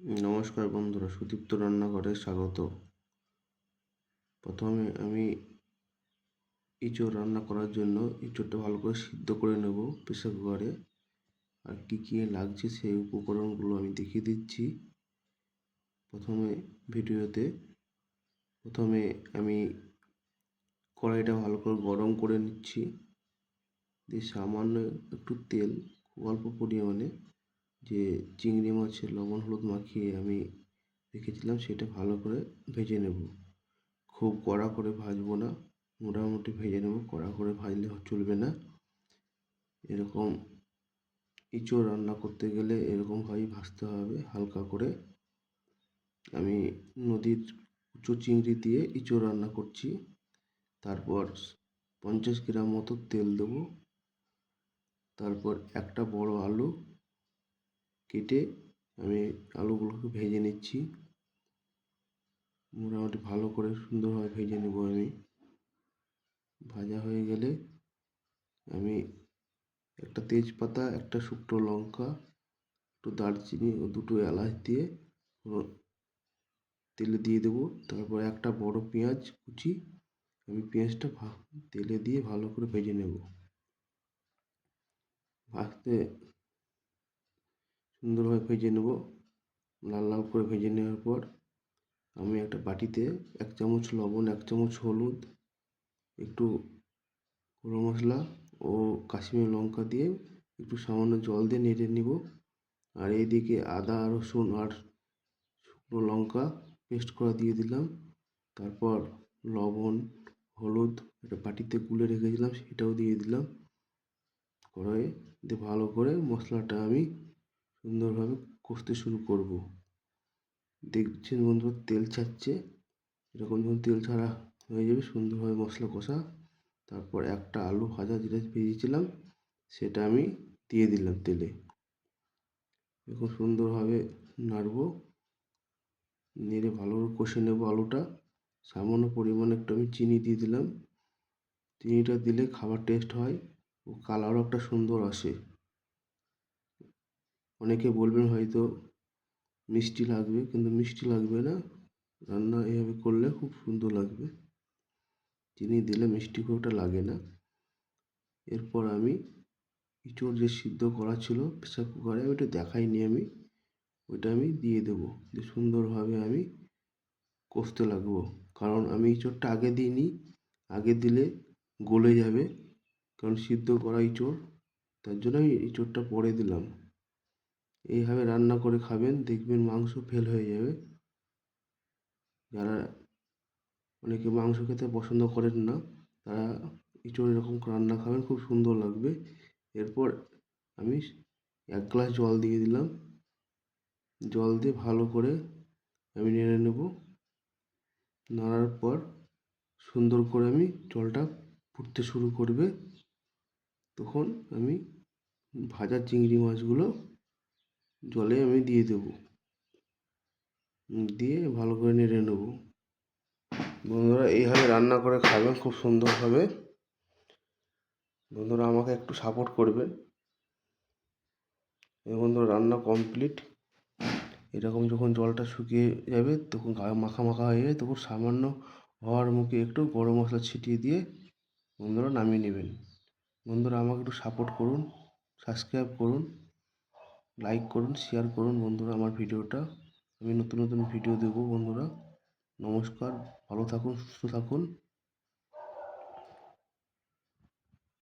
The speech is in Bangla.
নমস্কার বন্ধুরা, সুদীপ্ত রান্নাঘরে স্বাগত। প্রথমে আমি ইঁচড় রান্না করার জন্য ইঁচড়টা ভালো করে সিদ্ধ করে নেব প্রেসার কুকারে। আর কী কী লাগছে সেই উপকরণগুলো আমি দেখিয়ে দিচ্ছি প্রথমে আমি কড়াইটা ভালো করে গরম করে নিচ্ছি, দিয়ে সামান্য একটু তেল, খুব অল্প পরিমাণে, যে চিংড়ি মাছের লবণ হলুদ মাখিয়ে আমি রেখেছিলাম সেটা ভালো করে ভেজে নেব। খুব কড়া করে ভাজবো না, মোটামুটি ভেজে নেব। কড়া করে ভাজলে চলবে না। এরকম ইঁচড় রান্না করতে গেলে এরকমভাবেই ভাজতে হবে, হালকা করে। আমি নদীর কুচো চিংড়ি দিয়ে ইঁচড় রান্না করছি। তারপর 50 গ্রাম মতো তেল দেবো। তারপর একটা বড় আলু কেটে আমি আলুগুলোকে ভেজে নিচ্ছি। মোটামুটি ভালো করে সুন্দরভাবে ভেজে নেব আমি। ভাজা হয়ে গেলে আমি একটা তেজপাতা, একটা শুকনো লঙ্কা, একটু দারচিনি ও দুটো এলাচ দিয়ে তেলে দিয়ে দেবো। তারপর একটা বড় পেঁয়াজ কুচি, আমি পেঁয়াজটা তেলে দিয়ে ভালো করে ভেজে নেব। ভাজতে সুন্দরভাবে ভেজে নেব। লাল লাল করে ভেজে নেওয়ার পর আমি একটা বাটিতে 1 চামচ লবণ, 1 চামচ হলুদ, একটু গরম মশলা ও কাশ্মীরি লঙ্কা দিয়ে একটু সামান্য জল দিয়ে নেড়ে নিব। আর এইদিকে আদা রসুন আর শুকনো লঙ্কা পেস্ট করা দিয়ে দিলাম। তারপর লবণ হলুদ একটা বাটিতে গুলে রেখেছিলাম সেটাও দিয়ে দিলাম কড়াইয়ে। দিয়ে ভালো করে মশলাটা আমি সুন্দরভাবে কষতে শুরু করব। দেখছেন বন্ধুরা, তেল ছাড়ছে। এরকম যখন তেল ছাড়া হয়ে যাবে, সুন্দরভাবে মশলা কষা। তারপর একটা আলু ভাজা যেটা ভেজেছিলাম সেটা আমি দিয়ে দিলাম তেলে। এখন সুন্দরভাবে নাড়বো, নেড়ে ভালো করে কষে নেব আলুটা। সামান্য পরিমাণে একটু আমি চিনি দিয়ে দিলাম। চিনিটা দিলে খাবার টেস্ট হয় ও কালারও একটা সুন্দর আসে। অনেকে বলবেন হয়তো মিষ্টি লাগবে, কিন্তু মিষ্টি লাগবে না। রান্না এভাবে করলে খুব সুন্দর লাগবে। চিনি দিলে মিষ্টি খুব একটা লাগে না। এরপর আমি ইঁচড় যে সিদ্ধ করা ছিল প্রেসার কুকারে, ওইটা দেখাইনি আমি, ওইটা আমি দিয়ে দেবো। দিয়ে সুন্দরভাবে আমি কষতে লাগবো। কারণ আমি ইঁচড়টা আগে দিইনি, আগে দিলে গলে যাবে, কারণ সিদ্ধ করা ইঁচড়, তার জন্য আমি ইঁচড়টা পরে দিলাম। এইভাবে রান্না করে খাবেন, দেখবেন মাংস ফেল হয়ে যাবে। যারা অনেকে মাংস খেতে পছন্দ করেন না, তারা ইঁচড় এরকম রান্না খাবেন, খুব সুন্দর লাগবে। এরপর আমি 1 গ্লাস জল দিয়ে দিলাম। জল দিয়ে ভালো করে আমি নেড়ে নেব। নাড়ার পর সুন্দর করে আমি জলটা ফুটতে শুরু করবে, তখন আমি ভাজা চিংড়ি মাছগুলো জলে আমি দিয়ে দেবো। দিয়ে ভালো করে নেড়ে নেব। বন্ধুরা, এইভাবে রান্না করে খাবেন, খুব সুন্দর হবে। বন্ধুরা, আমাকে একটু সাপোর্ট করবেন। এই বন্ধুরা, রান্না কমপ্লিট। এরকম যখন জলটা শুকিয়ে যাবে, তখন গায়ে মাখা মাখা হয়ে যাবে, তখন সামান্য হওয়ার মুখে একটু গরম মশলা ছিটিয়ে দিয়ে বন্ধুরা নামিয়ে নেবেন। বন্ধুরা, আমাকে একটু সাপোর্ট করুন, সাবস্ক্রাইব করুন, লাইক করুন, শেয়ার করুন বন্ধুরা আমার ভিডিওটা। আমি নতুন নতুন ভিডিও দেবো বন্ধুরা। নমস্কার, ভালো থাকুন, সুস্থ থাকুন।